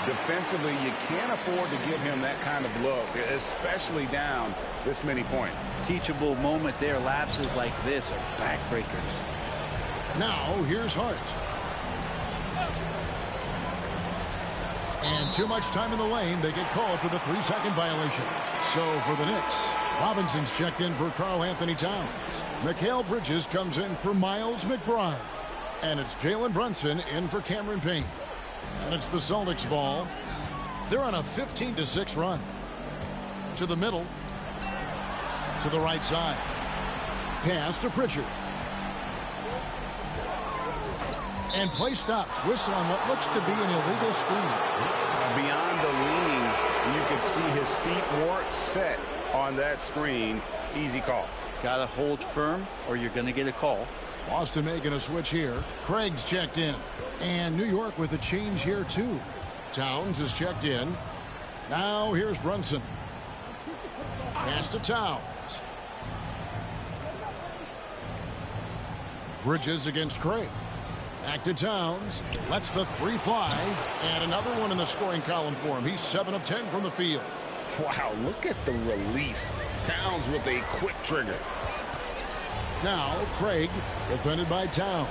Defensively, you can't afford to give him that kind of look, especially down this many points. Teachable moment there. Lapses like this are backbreakers. Now, here's Hart. And too much time in the lane. They get called for the 3-second violation. So for the Knicks, Robinson's checked in for Karl Anthony Towns. Mikal Bridges comes in for Miles McBride. And it's Jalen Brunson in for Cameron Payne. And it's the Celtics ball. They're on a 15-6 run. To the middle. To the right side. Pass to Pritchard. And play stops. Whistle on what looks to be an illegal screen. Beyond the leaning, you could see his feet weren't set on that screen. Easy call. Got to hold firm or you're going to get a call. Boston making a switch here. Craig's checked in. And New York with a change here, too. Towns is checked in. Now here's Brunson. Pass to Towns. Bridges against Craig. Back to Towns. Lets the 3 fly. And another one in the scoring column for him. He's 7 of 10 from the field. Wow, look at the release. Towns with a quick trigger. Now Craig, defended by Towns.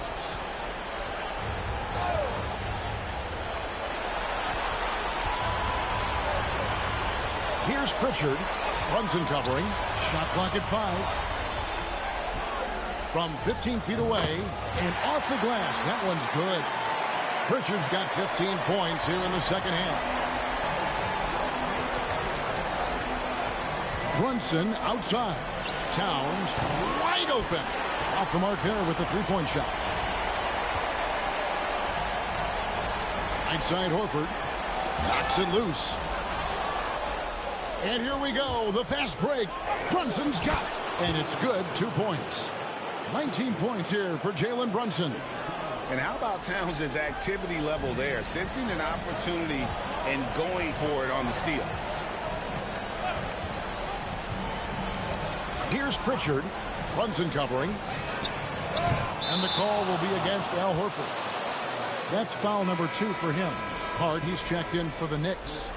Here's Pritchard. Brunson covering. Shot clock at 5. From 15 feet away and off the glass. That one's good. Pritchard's got 15 points here in the second half. Brunson outside. Towns wide open. Off the mark there with the 3-point shot. Right side Horford. Knocks it loose. And here we go. The fast break. Brunson's got it. And it's good. 2 points. 19 points here for Jalen Brunson. And how about Towns' activity level there? Sensing an opportunity and going for it on the steal. Here's Pritchard. Brunson covering. And the call will be against Al Horford. That's foul number 2 for him. Hart, he's checked in for the Knicks.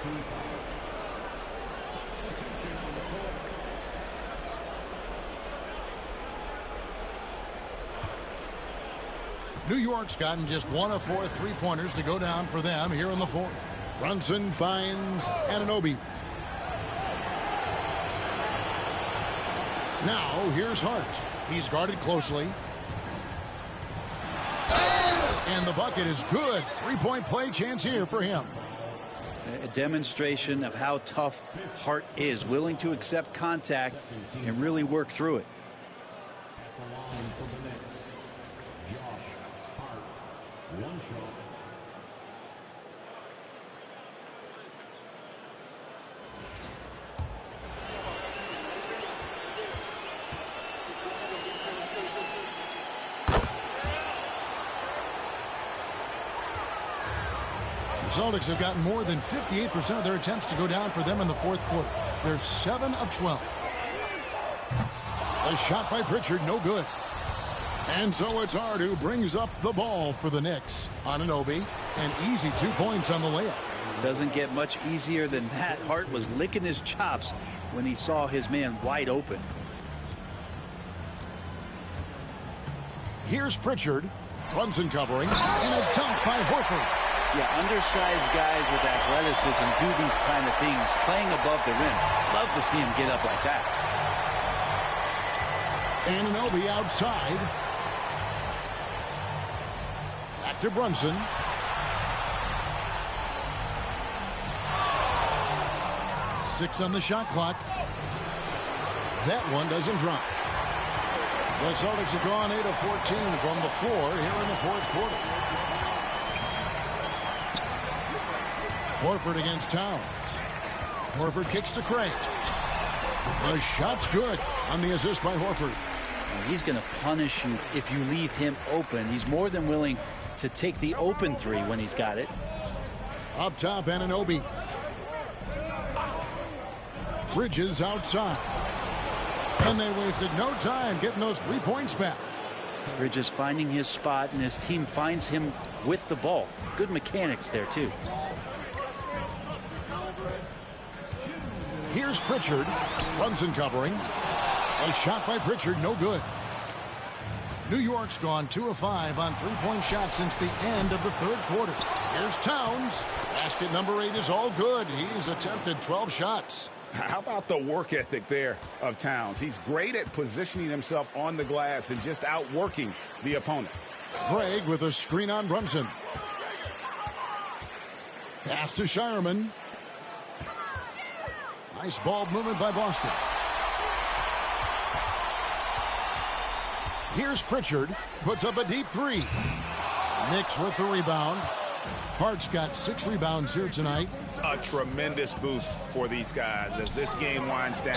New York's gotten just 1 of 4 3-pointers to go down for them here in the 4th. Brunson finds Anunoby. Now here's Hart. He's guarded closely. And the bucket is good. 3-point play chance here for him. A demonstration of how tough Hart is. Willing to accept contact and really work through it. The Celtics have gotten more than 58% of their attempts to go down for them in the 4th quarter. They're 7 of 12. A shot by Pritchard, no good. And so it's Hart who brings up the ball for the Knicks. Anunoby, an easy 2 points on the layup. Doesn't get much easier than that. Hart was licking his chops when he saw his man wide open. Here's Pritchard. Brunson covering. And a dunk by Horford. Yeah, undersized guys with athleticism do these kind of things, playing above the rim. Love to see him get up like that. Anunoby outside. Back to Brunson. Six on the shot clock. That one doesn't drop. The Celtics have gone 8 of 14 from the floor here in the 4th quarter. Horford against Towns. Horford kicks to Craig. The shot's good on the assist by Horford. He's going to punish you if you leave him open. He's more than willing to take the open 3 when he's got it. Up top, Anunoby. Bridges outside. And they wasted no time getting those 3 points back. Bridges finding his spot, and his team finds him with the ball. Good mechanics there, too. Here's Pritchard. Brunson covering. A shot by Pritchard, no good. New York's gone 2 of 5 on three-point shots since the end of the third quarter. Here's Towns. Basket number 8 is all good. He's attempted 12 shots. How about the work ethic there of Towns? He's great at positioning himself on the glass and just outworking the opponent. Craig with a screen on Brunson. Pass to Shireman. Nice ball movement by Boston. Here's Pritchard. Puts up a deep three. Knicks with the rebound. Hart's got 6 rebounds here tonight. A tremendous boost for these guys as this game winds down.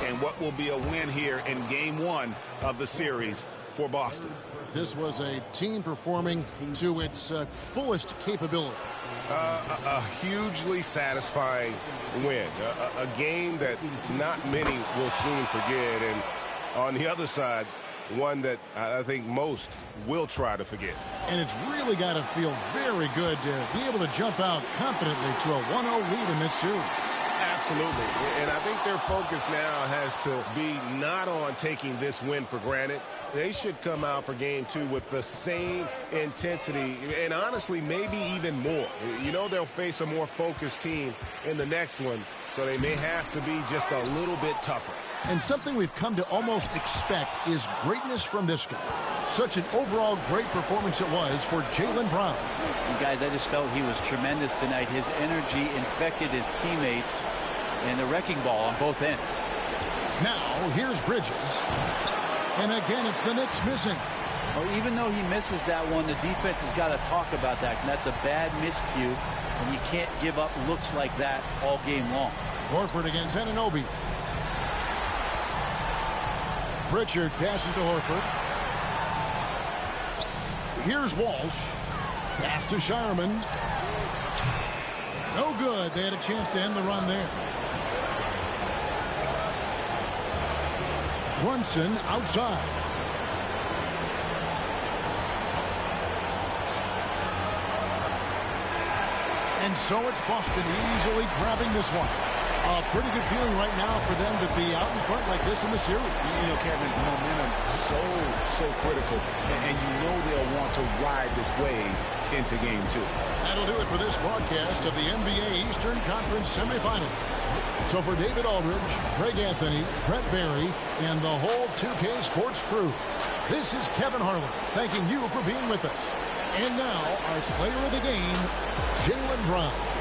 And what will be a win here in game 1 of the series for Boston. This was a team performing to its fullest capability. A hugely satisfying win. A game that not many will soon forget. And on the other side, one that I think most will try to forget. And it's really got to feel very good to be able to jump out confidently to a 1-0 lead in this series. Absolutely. And I think their focus now has to be not on taking this win for granted. They should come out for game 2 with the same intensity and honestly maybe even more. You know they'll face a more focused team in the next one, so they may have to be just a little bit tougher. And something we've come to almost expect is greatness from this guy. Such an overall great performance it was for Jaylen Brown. And guys, I just felt he was tremendous tonight. His energy infected his teammates and the wrecking ball on both ends. Now, here's Bridges. And again, it's the Knicks missing. Well, even though he misses that one, the defense has got to talk about that. And that's a bad miscue. And you can't give up looks like that all game long. Horford against Anunoby. Pritchard passes to Horford. Here's Walsh. Pass to Shireman. No good. They had a chance to end the run there. Brunson outside. And so it's Boston easily grabbing this one. A pretty good feeling right now for them to be out in front like this in the series. You know, Kevin, momentum so critical. And you know they'll want to ride this wave into game 2. That'll do it for this broadcast of the NBA Eastern Conference semifinals. So for David Aldridge, Greg Anthony, Brett Barry, and the whole 2K Sports crew, this is Kevin Harlan thanking you for being with us. And now, our player of the game, Jaylen Brown.